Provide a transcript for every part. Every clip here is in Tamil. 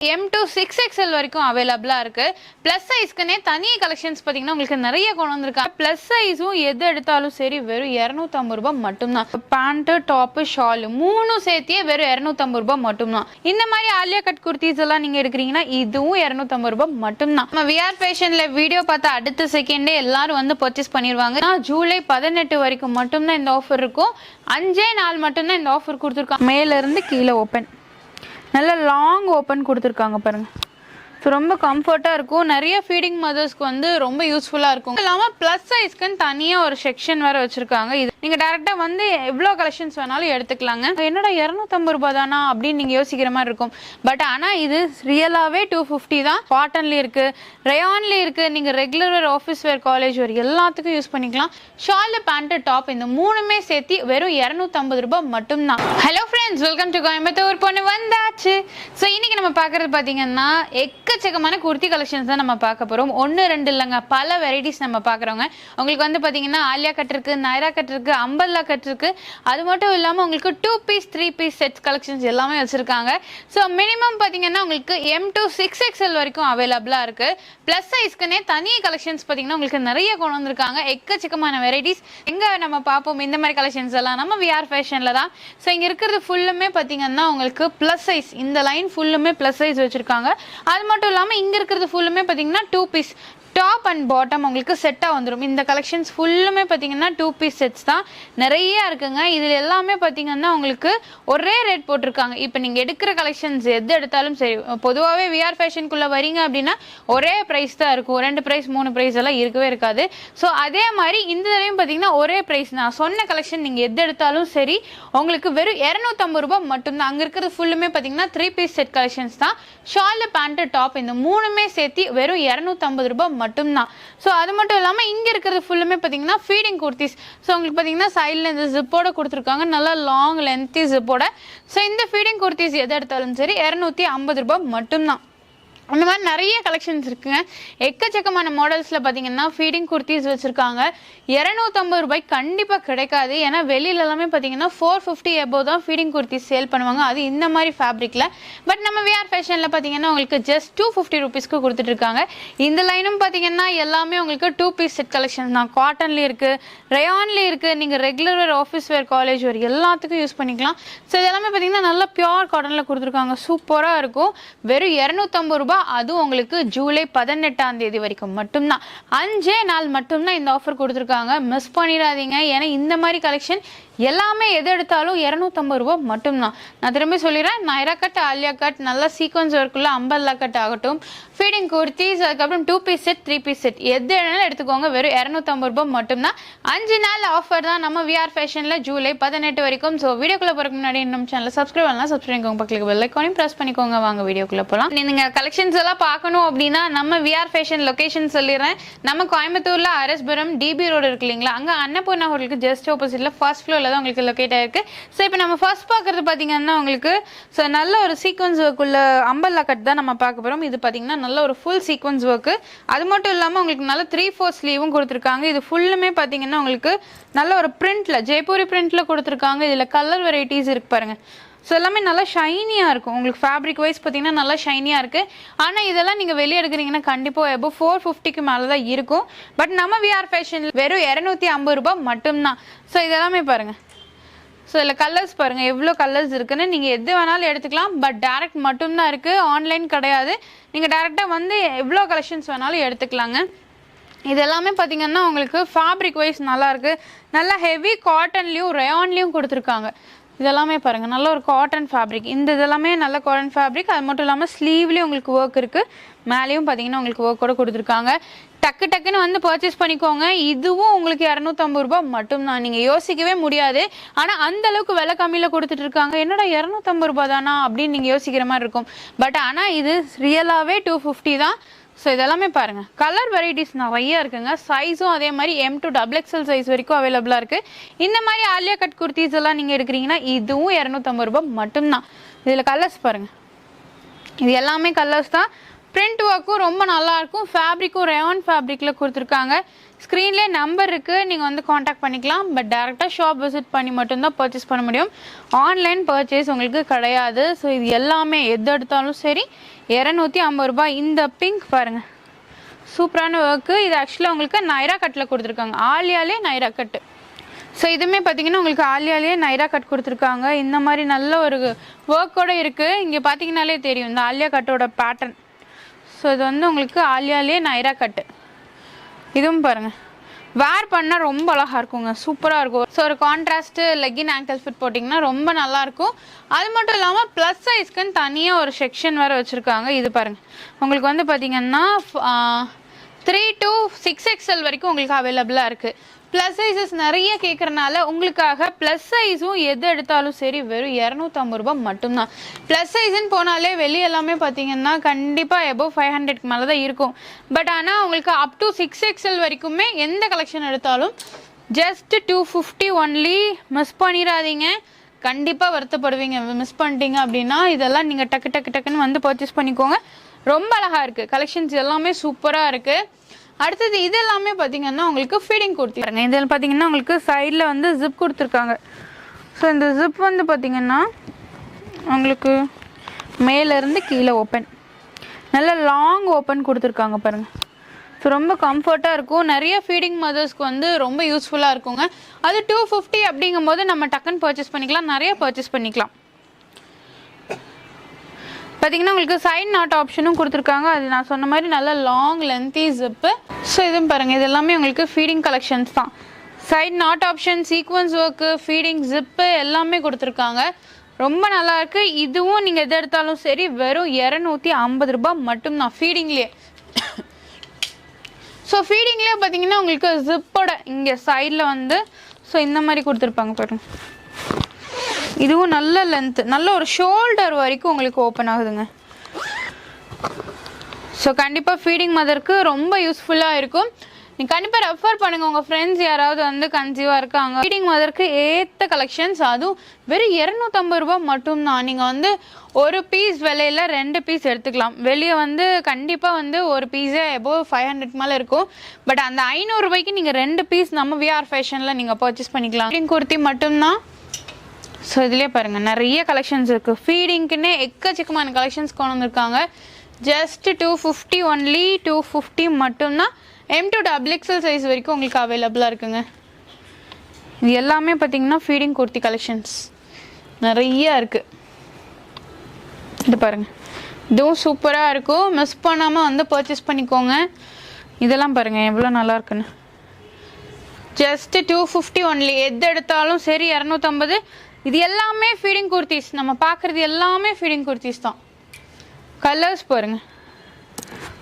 M to 6XL வரைக்கும் அவைலபிளா இருக்கு. பிளஸ் சைஸ்க்குனே தனி கலெக்ஷன்ஸ் பாத்தீங்கன்னா உங்களுக்கு நிறைய கொண்டு வந்திருக்காங்க. பிளஸ் சைஸும் எது எடுத்தாலும் சரி வெறும் 250 ரூபாய் மட்டும்தான். பேண்ட், டாப், ஷால் மூணும் சேர்த்தியே வெறும் 250 ரூபாய் மட்டும்தான். இந்த மாதிரி ஆலியா கட் குர்த்திஸ் எல்லாம் நீங்க எடுக்கிறீங்கன்னா இதுவும் 250 ரூபாய் மட்டும்தான். நம்ம விஆர் ஃபேஷன்ல வீடியோ பார்த்த அடுத்த செகண்டே எல்லாரும் வந்து பர்ச்சேஸ் பண்ணிடுவாங்க. ஜூலை 18 வரைக்கும் மட்டும்தான் இந்த ஆஃபர் இருக்கும். 5 நாள் மட்டும்தான் இந்த ஆஃபர் கொடுத்துருக்காங்க. மேல இருந்து கீழே ஓப்பன், நல்ல லாங் ஓப்பன் கொடுத்துருக்காங்க பாருங்க. ஸோ ரொம்ப கம்ஃபர்ட்டாக இருக்கும். நிறைய ஃபீடிங் மதர்ஸ்க்கு வந்து ரொம்ப யூஸ்ஃபுல்லாக இருக்கும். இல்லாமல் ப்ளஸ் சைஸ்க்குன்னு தனியாக ஒரு செக்ஷன் வேறு வச்சுருக்காங்க. இது நீங்கள் டேரெக்டாக வந்து எவ்வளோ கலெக்ஷன்ஸ் வேணாலும் எடுத்துக்கலாங்க. என்னடா 250 ரூபாய் தானா அப்படின்னு நீங்கள் யோசிக்கிற மாதிரி இருக்கும். பட் ஆனால் இது ரியலாகவே 250 தான். காட்டன்லேயும் இருக்குது, ரயான்லேயும் இருக்குது. நீங்கள் ரெகுலர் வேர், ஆஃபீஸ் வேர், காலேஜ் வேர் எல்லாத்துக்கும் யூஸ் பண்ணிக்கலாம். ஷால், பேண்ட்டு, டாப் இந்த மூணுமே சேர்த்து வெறும் 250 ரூபாய் மட்டும்தான். Hello friends, welcome to Coimbatore பொண்ணு வந்தாச்சு. ஸோ இன்னைக்கு நம்ம பார்க்குறது பார்த்தீங்கன்னா எக்கச்சக்கமான குர்த்தி கலெக்ஷன்ஸ் தான் நம்ம பார்க்க போகிறோம். 1 2 இல்லைங்க, பல வெரைட்டிஸ் நம்ம பார்க்குறோங்க. உங்களுக்கு வந்து பார்த்தீங்கன்னா ஆலியா கட் இருக்குது, நைரா கட் இருக்குது, அம்பல்லா கட் இருக்குது. அது மட்டும் இல்லாமல் உங்களுக்கு 2 பீஸ் 3 பீஸ் செட்ஸ் கலெக்ஷன்ஸ் எல்லாமே வச்சுருக்காங்க. ஸோ மினிமம் பார்த்தீங்கன்னா உங்களுக்கு M to 6XL வரைக்கும் அவைலபிளாக இருக்குது. ப்ளஸ் சைஸ்க்குனே தனி கலெக்ஷன்ஸ் பார்த்தீங்கன்னா உங்களுக்கு நிறைய கொண்டு வந்திருக்காங்க. எக்கச்சக்கமான வெரைட்டிஸ். எங்கே நம்ம பார்ப்போம் இந்த மாதிரி கலெக்ஷன்ஸ் எல்லாம்? நம்ம விஆர் ஃபேஷனில் தான். ஸோ இங்கே இருக்கிறது ஃபுல்லுமே பார்த்தீங்கன்னா உங்களுக்கு ப்ளஸ் சைஸ். இந்த லைன் ஃபுல்லுமே ப்ளஸ் சைஸ் வச்சுருக்காங்க. அது மட்டும் இல்லாமல் இங்கே இருக்கிறது ஃபுல்லுமே பார்த்தீங்கன்னா 2 பீஸ் டாப் அண்ட் பாட்டம் உங்களுக்கு செட்டாக வந்துடும். இந்த கலெக்ஷன்ஸ் ஃபுல்லுமே பார்த்தீங்கன்னா 2 பீஸ் செட்ஸ் தான். நிறைய இருக்குங்க. இதில் எல்லாமே பார்த்தீங்கன்னா உங்களுக்கு ஒரே ரேட் போட்டிருக்காங்க. இப்போ நீங்கள் எடுக்கிற கலெக்ஷன்ஸ் எது எடுத்தாலும் சரி, பொதுவாகவே விஆர் ஃபேஷனுக்குள்ளே வரீங்க அப்படின்னா ஒரே ப்ரைஸ் தான் இருக்கும். 2 ப்ரைஸ் 3 ப்ரைஸ் எல்லாம் இருக்கவே இருக்காது. ஸோ அதே மாதிரி இந்த தடவையும் பார்த்தீங்கன்னா ஒரே ப்ரைஸ் தான். சொன்ன கலெக்ஷன் நீங்கள் எது எடுத்தாலும் சரி உங்களுக்கு வெறும் 250 ரூபாய் மட்டும்தான். அங்கே இருக்கிறது ஃபுல்லுமே பார்த்தீங்கன்னா 3 பீஸ் செட் கலெக்ஷன்ஸ் தான். ஷால், பேண்ட்டு, டாப் இந்த மூணுமே சேர்த்து வெறும் 250 ரூபாய் மட்டும்தான். ஸோ அது மட்டும் இல்லாமல் இங்கே இருக்கிறது ஃபுல்லுமே பார்த்தீங்கன்னா ஃபீடிங் குர்த்திஸ். ஸோ உங்களுக்கு பார்த்தீங்கன்னா சைடில் இந்த ஜிப்போட கொடுத்துருக்காங்க, நல்லா லாங் லென்த்தி ஜிப்போட. ஸோ இந்த ஃபீடிங் குர்த்திஸ் எது எடுத்தாலும் சரி 250 ரூபாய் மட்டும்தான். அந்த மாதிரி நிறைய கலெக்ஷன்ஸ் இருக்குங்க. எக்கச்சக்கமான மாடல்ஸில் பார்த்தீங்கன்னா ஃபீடிங் குர்த்திஸ் வச்சுருக்காங்க. 250 ரூபாய் கண்டிப்பாக கிடைக்காது. ஏன்னா வெளியில எல்லாமே பார்த்தீங்கன்னா 450 எபோவ் தான் ஃபீடிங் குர்த்திஸ் சேல் பண்ணுவாங்க. அது இந்த மாதிரி ஃபேப்ரிக்கில். பட் நம்ம விஆர் ஃபேஷனில் பார்த்தீங்கன்னா உங்களுக்கு ஜஸ்ட் 250 ருபீஸ்க்கு கொடுத்துட்ருக்காங்க. இந்த லைனும் பார்த்தீங்கன்னா எல்லாமே உங்களுக்கு 2 பீஸ் செட் கலெக்ஷன்ஸ் தான். காட்டன்லேயும் இருக்குது, ரயான்லேயும் இருக்குது. நீங்கள் ரெகுலர் வேர், ஆஃபீஸ் வேர், காலேஜ் வேர் எல்லாத்துக்கும் யூஸ் பண்ணிக்கலாம். ஸோ இதெல்லாமே பார்த்தீங்கன்னா நல்லா பியூர் காட்டனில் கொடுத்துருக்காங்க. சூப்பராக இருக்கும். வெறும் 250 ரூபாய். அது உங்களுக்கு ஜூலை 18ஆம் தேதி வரைக்கும் மட்டும்தான். 5 நாள் மட்டும்தான் இந்த ஆஃபர் கொடுத்துருக்காங்க. மிஸ் பண்ணிடாதீங்க. ஏன்னா இந்த மாதிரி கலெக்ஷன் எல்லாமே எது எடுத்தாலும் 250 ரூபாய் மட்டும்தான். நான் திரும்பி சொல்லிடுறேன், நைரா கட், ஆலியா கட், நல்லா சீக்வன்ஸ் ஒர்க்குள்ள அம்பல்லா கட் ஆகட்டும், ஃபீடிங் குர்த்திஸ், அதுக்கப்புறம் 2 பீஸ் செட் 3 பீஸ் செட் எது வேணாலும் எடுத்துக்கோங்க. வெறும் 250 ரூபாய் மட்டும்தான். 5 நாள் ஆஃபர் தான் நம்ம விஆர் ஃபேஷனில் ஜூலை 18 வரைக்கும். ஸோ வீடியோக்குள்ளே போகிறதுக்கு முன்னாடி நம்ம சேனலை சப்ஸ்கிரைப் பண்ணலாம். சப்ஸ்கிரைப் பண்ணிக்கோங்க, பக்கத்துக்கு பெல் ஐகானையும் ப்ரெஸ் பண்ணிக்கோங்க. வாங்க வீடியோக்குள்ளே போகலாம். நீங்கள் கலெக்ஷன்ஸ் எல்லாம் பார்க்கணும் அப்படின்னா நம்ம விஆர் ஃபேஷன் லொகேஷன் சொல்லிடுறேன். நம்ம கோயம்புத்தூரில் அரஸ்புரம் டிபி ரோடு இருக்கு இல்லைங்களா, அங்கே அன்னபூர்ணா ஹோட்டலுக்கு ஜஸ்ட் ஆப்போசிட்டில் ஃபர்ஸ்ட் ஃப்ளோரில் தான் உங்களுக்கு லொக்கேட் ஆயிருக்கு. ஸோ இப்போ நம்ம ஃபர்ஸ்ட் பார்க்குறது பார்த்தீங்கன்னா உங்களுக்கு ஸோ நல்ல ஒரு சீக்வன்ஸ் ஒர்க்குள்ள அம்பல்லா கட் தான் நம்ம பார்க்க போகிறோம். இது பார்த்தீங்கன்னா நல்ல ஒரு ஃபுல் சீக்வன்ஸ் ஒர்க்கு. அது மட்டும் இல்லாமல் உங்களுக்கு நல்ல 3/4 ஸ்லீவும் கொடுத்துருக்காங்க. இது ஃபுல்லுமே பார்த்தீங்கன்னா உங்களுக்கு நல்ல ஒரு பிரிண்ட்டில், ஜெய்ப்பூரி பிரிண்ட்டில் கொடுத்துருக்காங்க. இதில் கலர் வெரைட்டிஸ் இருக்கு பாருங்க. ஸோ எல்லாமே நல்லா ஷைனியாக இருக்கும். உங்களுக்கு ஃபேப்ரிக் வைஸ் பார்த்தீங்கன்னா நல்லா ஷைனியாக இருக்குது. ஆனால் இதெல்லாம் நீங்கள் வெளியே எடுக்கிறீங்கன்னா கண்டிப்பாக எபோ 450க்கு மேலே தான் இருக்கும். பட் நம்ம விஆர் ஃபேஷனில் வெறும் 250 ரூபாய் மட்டும்தான். ஸோ இதெல்லாமே பாருங்கள். ஸோ இதில் கலர்ஸ் பாருங்கள் எவ்வளோ கலர்ஸ் இருக்குன்னு. நீங்கள் எது வேணாலும் எடுத்துக்கலாம். பட் டேரெக்ட் மட்டும்தான் இருக்குது, ஆன்லைன் கிடையாது. நீங்கள் டேரெக்டாக வந்து எவ்வளோ கலெக்ஷன்ஸ் வேணாலும் எடுத்துக்கலாங்க. இது எல்லாமே பார்த்தீங்கன்னா உங்களுக்கு ஃபேப்ரிக் வைஸ் நல்லாயிருக்கு. நல்லா ஹெவி காட்டன்லேயும் ரயான்லேயும் கொடுத்துருக்காங்க. இதெல்லாமே பாருங்கள் நல்ல ஒரு காட்டன் ஃபேப்ரிக். இந்த இதெல்லாமே நல்ல காட்டன் ஃபேப்ரிக். அது மட்டும் இல்லாமல் ஸ்லீவ்லேயும் உங்களுக்கு ஒர்க் இருக்குது. மேலேயும் பார்த்தீங்கன்னா உங்களுக்கு ஒர்க் கூட கொடுத்துருக்காங்க. டக்கு டக்குன்னு வந்து பர்ச்சேஸ் பண்ணிக்கோங்க. இதுவும் உங்களுக்கு 250 ரூபாய் மட்டும்தான். நீங்கள் யோசிக்கவே முடியாது. ஆனால் அந்த அளவுக்கு விலை கம்மியில் கொடுத்துட்டு இருக்காங்க. என்னடா 250 ரூபாய் தானா அப்படின்னு நீங்கள் யோசிக்கிற மாதிரி இருக்கும். பட் ஆனால் இது ரியலாகவே 250 தான். ஸோ இதெல்லாமே பாருங்கள் கலர் வெரைட்டிஸ் நிறைய இருக்குங்க. சைஸும் அதே மாதிரி M to XXL சைஸ் வரைக்கும் அவைலபிளாக இருக்குது. இந்த மாதிரி ஆலியா கட் குர்த்திஸ் எல்லாம் நீங்கள் எடுக்கிறீங்கன்னா இதுவும் 250 ரூபாய் மட்டும்தான். இதில் கலர்ஸ் பாருங்கள். இது எல்லாமே கலர்ஸ் தான். பிரிண்ட் ஒர்க்கும் ரொம்ப நல்லாயிருக்கும். ஃபேப்ரிக்கும் ரேயான் ஃபேப்ரிக்கில் கொடுத்துருக்காங்க. ஸ்க்ரீன்லேயே நம்பர் இருக்குது, நீங்கள் வந்து காண்டாக்ட் பண்ணிக்கலாம். பட் டேரெக்டாக ஷாப் விசிட் பண்ணி மட்டும்தான் பர்ச்சேஸ் பண்ண முடியும். ஆன்லைன் பர்ச்சேஸ் உங்களுக்கு கிடையாது. ஸோ இது எல்லாமே எது எடுத்தாலும் சரி 250 ரூபாய். இந்த பிங்க் பாருங்கள், சூப்பரான ஒர்க்கு. இது ஆக்சுவலாக உங்களுக்கு நைரா கட்டில் கொடுத்துருக்காங்க, ஆலியாலே நைரா கட்டு. ஸோ இதுவுமே பார்த்தீங்கன்னா உங்களுக்கு ஆலியாலே நைரா கட் கொடுத்துருக்காங்க. இந்த மாதிரி நல்ல ஒரு ஒர்க்கோடு இருக்குது. இங்கே பார்த்தீங்கன்னாலே தெரியும் இந்த ஆலியா கட்டோட பேட்டர்ன். ஸோ இது வந்து உங்களுக்கு ஆலியாலே நைரா கட்டு. இதுவும் பாருங்கள், வேர் பண்ணால் ரொம்ப அழகாக இருக்குங்க, சூப்பராக இருக்கும். ஸோ ஒரு கான்ட்ராஸ்ட்டு லெக்கின் ஆங்கிள் ஃபிட் போட்டிங்கன்னா ரொம்ப நல்லாயிருக்கும். அது மட்டும் இல்லாமல் ப்ளஸ் சைஸ்க்குன்னு தனியாக ஒரு செக்ஷன் வேறு வச்சுருக்காங்க. இது பாருங்கள், உங்களுக்கு வந்து பார்த்திங்கன்னா 3 to 6XL வரைக்கும் உங்களுக்கு அவைலபிளாக இருக்குது. ப்ளஸ் சைஸஸ் நிறைய கேட்குறனால உங்களுக்காக ப்ளஸ் சைஸும் எது எடுத்தாலும் சரி வெறும் 250 ரூபாய் மட்டும்தான். ப்ளஸ் சைஸ்ன்னு போனாலே வெளியே எல்லாமே பார்த்தீங்கன்னா கண்டிப்பாக எபோவ் 500க்கு மேலே தான் இருக்கும். பட் ஆனால் உங்களுக்கு அப் டு 6XL வரைக்குமே எந்த கலெக்ஷன் எடுத்தாலும் ஜஸ்ட் 250 ஒன்லி. மிஸ் பண்ணிடாதீங்க, கண்டிப்பாக வருத்தப்படுவீங்க மிஸ் பண்ணிட்டீங்க அப்படின்னா. இதெல்லாம் நீங்கள் டக்குன்னு வந்து பர்ச்சேஸ் பண்ணிக்கோங்க. ரொம்ப அழகாக இருக்குது, கலெக்ஷன்ஸ் எல்லாமே சூப்பராக இருக்குது. அடுத்தது இது எல்லாமே பார்த்தீங்கன்னா உங்களுக்கு ஃபீடிங் கொடுத்துருக்காங்க. இதில் பார்த்தீங்கன்னா உங்களுக்கு சைடில் வந்து ஜிப் கொடுத்துருக்காங்க. ஸோ இந்த ஜிப் வந்து பார்த்தீங்கன்னா உங்களுக்கு மேலேருந்து கீழே ஓப்பன், நல்ல லாங் ஓப்பன் கொடுத்துருக்காங்க பாருங்கள். ஸோ ரொம்ப கம்ஃபர்ட்டாக இருக்கும். நிறைய ஃபீடிங் மதர்ஸ்க்கு வந்து ரொம்ப யூஸ்ஃபுல்லாக இருக்குங்க. அது 250 அப்படிங்கும் போது நம்ம டக்குன்னு பர்ச்சேஸ் பண்ணிக்கலாம், நிறைய பர்ச்சேஸ் பண்ணிக்கலாம். பார்த்தீங்கன்னா உங்களுக்கு சைட் நாட் ஆப்ஷனும் கொடுத்துருக்காங்க. அது நான் சொன்ன மாதிரி நல்ல லாங் லென்த்தி ஜிப்பு. ஸோ இதுவும் பாருங்கள், இது எல்லாமே உங்களுக்கு ஃபீடிங் கலெக்ஷன்ஸ் தான். Side knot option, sequence work, feeding zip எல்லாமே கொடுத்துருக்காங்க. ரொம்ப நல்லாயிருக்கு. இதுவும் நீங்கள் எது எடுத்தாலும் சரி வெறும் 250 ரூபாய் மட்டும்தான் ஃபீடிங்லேயே. ஸோ ஃபீடிங்லேயே பார்த்தீங்கன்னா உங்களுக்கு ஜிப்போட இங்கே சைடில் வந்து ஸோ இந்த மாதிரி கொடுத்துருப்பாங்க பாருங்க. இதுவும் நல்ல லென்த், நல்ல ஒரு ஷோல்டர் வரைக்கும் உங்களுக்கு ஓப்பன் ஆகுதுங்க. ஸோ கண்டிப்பாக ஃபீடிங் மதருக்கு ரொம்ப யூஸ்ஃபுல்லாக இருக்கும். நீங்கள் கண்டிப்பாக ரெஃபர் பண்ணுங்கள், உங்கள் ஃப்ரெண்ட்ஸ் யாராவது வந்து கன்சீவாக இருக்காங்க. ஃபீடிங் மதருக்கு ஏற்ற கலெக்ஷன்ஸ், அதுவும் வெறும் 250 ரூபாய் மட்டும்தான். நீங்கள் வந்து ஒரு பீஸ் விலையில் 2 பீஸ் எடுத்துக்கலாம். வெளியே வந்து கண்டிப்பாக வந்து ஒரு பீஸே எபோவ் 500 மேலே இருக்கும். பட் அந்த 500 ரூபாய்க்கு நீங்கள் 2 பீஸ் நம்ம விஆர் ஃபேஷனில் நீங்கள் பர்ச்சேஸ் பண்ணிக்கலாம். ஃபீடிங் குர்த்தி மட்டும்தான். ஸோ இதுலேயே பாருங்கள் நிறைய கலெக்ஷன்ஸ் இருக்குது. ஃபீடிங்க்குன்னே எக்கச்சக்கமான கலெக்ஷன்ஸ் கொண்டு வந்திருக்காங்க. ஜஸ்ட் 250 ஒன்லி, 250 மட்டும்தான். M2 XXL சைஸ் வரைக்கும் உங்களுக்கு அவைலபிளாக இருக்குங்க. இது எல்லாமே பார்த்தீங்கன்னா ஃபீடிங் குர்த்தி கலெக்ஷன்ஸ் நிறைய இருக்குது. இது பாருங்கள், இதுவும் சூப்பராக இருக்கும். மிஸ் பண்ணாமல் வந்து பர்ச்சேஸ் பண்ணிக்கோங்க. இதெல்லாம் பாருங்கள் எவ்வளோ நல்லா இருக்குன்னு. ஜஸ்ட் 250 ஒன்லி, எது எடுத்தாலும் சரி 250. இது எல்லாமே ஃபீடிங் குர்த்திஸ், நம்ம பார்க்குறது எல்லாமே ஃபீடிங் குர்த்திஸ் தான். கலர்ஸ் பாருங்கள்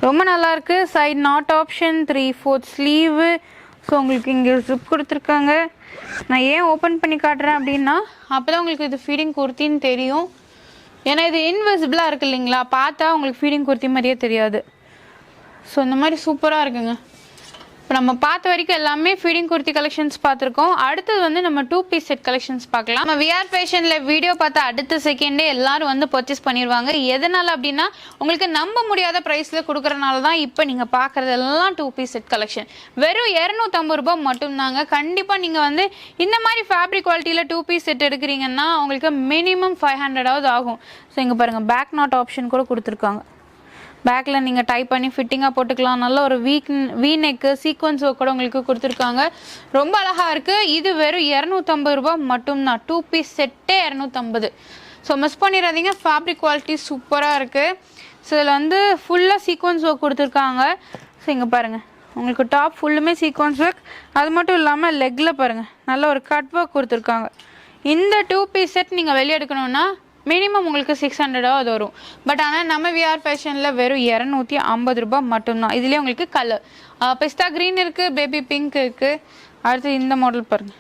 ரொம்ப நல்லாயிருக்கு. Side knot option, 3/4 sleeve. So உங்களுக்கு இங்கே ஜிப் கொடுத்துருக்காங்க. நான் ஏன் ஓப்பன் பண்ணி காட்டுறேன் அப்படின்னா அப்போ தான் உங்களுக்கு இது ஃபீடிங் குர்த்தின்னு தெரியும். ஏன்னா இது இன்விசிபிளாக இருக்குது இல்லைங்களா, பார்த்தா உங்களுக்கு ஃபீடிங் குர்த்தி மாதிரியே தெரியாது. ஸோ இந்த மாதிரி சூப்பராக இருக்குங்க. இப்போ நம்ம பார்த்த வரைக்கும் எல்லாமே ஃபீடிங் குர்த்தி கலெக்ஷன்ஸ் பார்த்துருக்கோம். அடுத்தது வந்து நம்ம 2 பீஸ் செட் கலெக்ஷன்ஸ் பார்க்கலாம். நம்ம விஆர் ஃபேஷனில் வீடியோ பார்த்தா அடுத்த செகண்டே எல்லாரும் வந்து பர்ச்சேஸ் பண்ணிடுவாங்க. எதனால் அப்படின்னா உங்களுக்கு நம்ப முடியாத ப்ரைஸில் கொடுக்குறனால தான். இப்போ நீங்கள் பார்க்குறதெல்லாம் 2 பீஸ் செட் கலெக்ஷன் வெறும் 250 ரூபாய் மட்டும்தாங்க. கண்டிப்பாக நீங்கள் வந்து இந்த மாதிரி ஃபேப்ரிக் குவாலிட்டியில் 2 பீஸ் செட் எடுக்கிறீங்கன்னா உங்களுக்கு மினிமம் 500 ஆகும். ஸோ இங்கே பாருங்கள், பேக் நாட் ஆப்ஷன் கூட கொடுத்துருக்காங்க. பேக்கில் நீங்கள் டைப் பண்ணி ஃபிட்டிங்காக போட்டுக்கலாம். நல்ல ஒரு வீ நெக்கு சீக்வன்ஸ் கூட உங்களுக்கு கொடுத்துருக்காங்க. ரொம்ப அழகாக இருக்குது. இது வெறும் 250 ரூபாய் மட்டும்தான். 2 பீஸ் செட்டே 250. ஸோ மிஸ் பண்ணிடாதீங்க, ஃபேப்ரிக் குவாலிட்டி சூப்பராக இருக்குது. ஸோ இதில் வந்து ஃபுல்லாக சீக்வன்ஸ் ஒர்க் கொடுத்துருக்காங்க. ஸோ இங்கே பாருங்கள், உங்களுக்கு டாப் ஃபுல்லுமே சீக்வன்ஸ் ஒர்க். அது மட்டும் இல்லாமல் லெக்கில் பாருங்கள் நல்ல ஒரு கட் ஒர்க் கொடுத்துருக்காங்க. இந்த 2 பீஸ் செட் நீங்கள் வெளியே எடுக்கணும்னா மினிமம் உங்களுக்கு 600 வரும். பட் ஆனால் நம்ம விஆர் ஃபேஷனில் வெறும் 250 ரூபாய் மட்டும்தான். இதுலேயே உங்களுக்கு கலர் பிஸ்தா க்ரீன் இருக்குது, பேபி பிங்க் இருக்குது. அடுத்து இந்த மாடல் பாருங்கள்.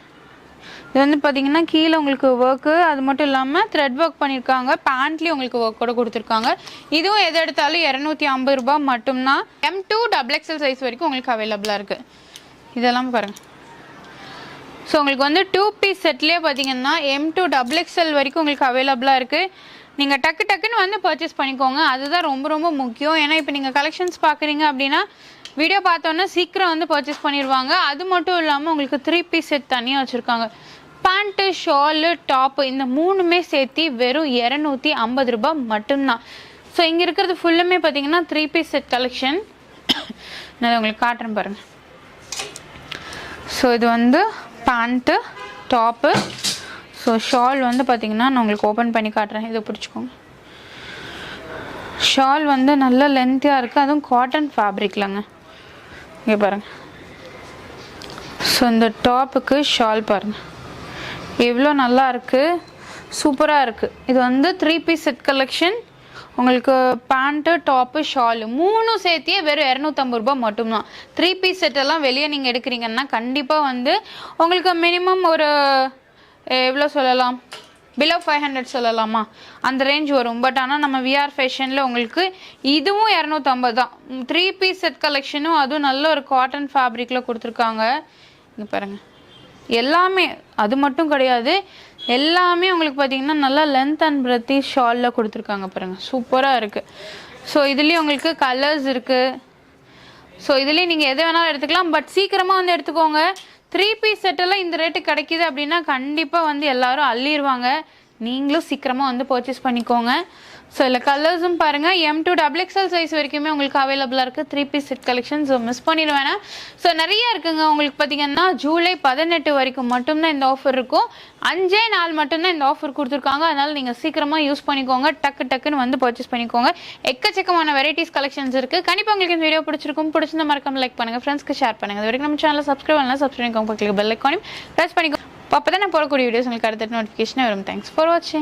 இது வந்து பார்த்தீங்கன்னா கீழே உங்களுக்கு ஒர்க்கு, அது மட்டும் இல்லாமல் த்ரெட் ஒர்க் பண்ணியிருக்காங்க. பேண்ட்லேயும் உங்களுக்கு ஒர்க் கூட கொடுத்துருக்காங்க. இதுவும் எது எடுத்தாலும் 250 ரூபாய் மட்டும்தான். M2 XXL சைஸ் வரைக்கும் உங்களுக்கு அவைலபிளாக இருக்குது. இதெல்லாம் பாருங்கள். ஸோ உங்களுக்கு வந்து 2 பீஸ் செட்லேயே பார்த்தீங்கன்னா M2 XXL வரைக்கும் உங்களுக்கு அவைலபிளாக இருக்குது. நீங்கள் டக்கு டக்குன்னு வந்து பர்ச்சேஸ் பண்ணிக்கோங்க. அதுதான் ரொம்ப ரொம்ப முக்கியம். ஏன்னா இப்போ நீங்கள் கலெக்ஷன்ஸ் பார்க்குறீங்க அப்படின்னா வீடியோ பார்த்தோன்னா சீக்கிரம் வந்து பர்ச்சேஸ் பண்ணிடுவாங்க. அது மட்டும் இல்லாமல் உங்களுக்கு 3 பீஸ் செட் தனியாக வச்சுருக்காங்க. பேண்ட்டு, ஷாலு, டாப்பு இந்த 3மே சேர்த்து வெறும் 250 ரூபாய் மட்டும்தான். ஸோ இங்கே இருக்கிறது ஃபுல்லுமே பார்த்தீங்கன்னா 3 பீஸ் செட் கலெக்ஷன். நான் உங்களுக்கு காட்டுறேன் பாருங்கள். ஸோ இது வந்து பேண்ட்டு, டாப்பு. ஸோ ஷால் வந்து பார்த்தீங்கன்னா நான் உங்களுக்கு ஓப்பன் பண்ணி காட்டுறேன். இதை பிடிச்சிக்கோங்க. ஷால் வந்து நல்ல லென்த்தியாக இருக்குது, அதுவும் காட்டன் ஃபேப்ரிக்லங்க. இங்கே பாருங்கள். ஸோ இந்த டாப்புக்கு ஷால் பாருங்கள் எவ்வளோ நல்லா இருக்குது, சூப்பராக இருக்குது. இது வந்து 3 பீஸ் செட் கலெக்ஷன். உங்களுக்கு பேண்ட்டு, டாப்பு, ஷாலு 3ம் சேர்த்தியே வெறும் 250 ரூபாய் மட்டும்தான். 3 பீஸ் செட்டெல்லாம் வெளியே நீங்கள் எடுக்கிறீங்கன்னா கண்டிப்பாக வந்து உங்களுக்கு மினிமம் ஒரு எவ்வளோ சொல்லலாம், பிலோ 500 சொல்லலாமா, அந்த ரேஞ்ச் வரும். பட் ஆனால் நம்ம விஆர் ஃபேஷனில் உங்களுக்கு இதுவும் 250 தான். 3 பீஸ் செட் கலெக்ஷனும் அதுவும் நல்ல ஒரு காட்டன் ஃபேப்ரிக்கில் கொடுத்துருக்காங்க. இங்கே பாருங்கள் எல்லாமே, அது மட்டும் கிடையாது, எல்லாமே உங்களுக்கு பார்த்தீங்கன்னா நல்லா லென்த் அண்ட் பிரெத்தி ஷாலில் கொடுத்துருக்காங்க பாருங்கள், சூப்பராக இருக்குது. ஸோ இதுலேயும் உங்களுக்கு கலர்ஸ் இருக்குது. ஸோ இதுலேயும் நீங்கள் எதை வேணாலும் எடுத்துக்கலாம். பட் சீக்கிரமாக வந்து எடுத்துக்கோங்க. 3 பீஸ் செட்டெல்லாம் இந்த ரேட்டு கிடைக்கிது அப்படின்னா கண்டிப்பாக வந்து எல்லோரும் அள்ளிடுவாங்க. நீங்களும் சீக்கிரமாக வந்து பர்ச்சேஸ் பண்ணிக்கோங்க. ஸோ இதில் கலர்ஸும் பாருங்கள், M2 XXL சைஸ் வரைக்குமே உங்களுக்கு அவைலபிளாக இருக்குது 3 piece set collection. So miss பண்ணிடுவேன். ஸோ நிறைய இருக்குங்க. உங்களுக்கு பார்த்தீங்கன்னா ஜூலை 18 வரைக்கும் மட்டும்தான் இந்த ஆஃபர் இருக்கும். 5 நாள் மட்டும்தான் இந்த ஆஃபர் கொடுத்துருக்காங்க. அதனால் நீங்கள் சீக்கிரமாக யூஸ் பண்ணிக்கோங்க. டக்கு டக்குன்னு வந்து பர்ச்சேஸ் பண்ணிக்கோங்க. எக்கச்சக்கமான வெரைட்டிஸ் கலெக்ஷன்ஸ் இருக்குது. கண்டிப்பாக உங்களுக்கு இந்த வீடியோ பிடிச்சிருந்தா மறக்காம லைக் பண்ணுங்கள், ஃப்ரெண்ட்ஸ்க்கு ஷேர் பண்ணுங்கள். இது வரைக்கும் நம்ம சேனலில் சப்ஸ்கிரைப் பண்ணலாம், சப்ஸ்கிரைப் பண்ணிக்கோங்க. பக்கத்தில் பெல் ஐக்கானையும் ப்ரெஸ் பண்ணிக்கோங்க. அப்போ தான் நான் போடக்கூடிய வீடியோஸ் உங்களுக்கு அடுத்த நோட்டிஃபிகேஷன் வரும். தேங்க்ஸ் ஃபார் வாட்சிங்.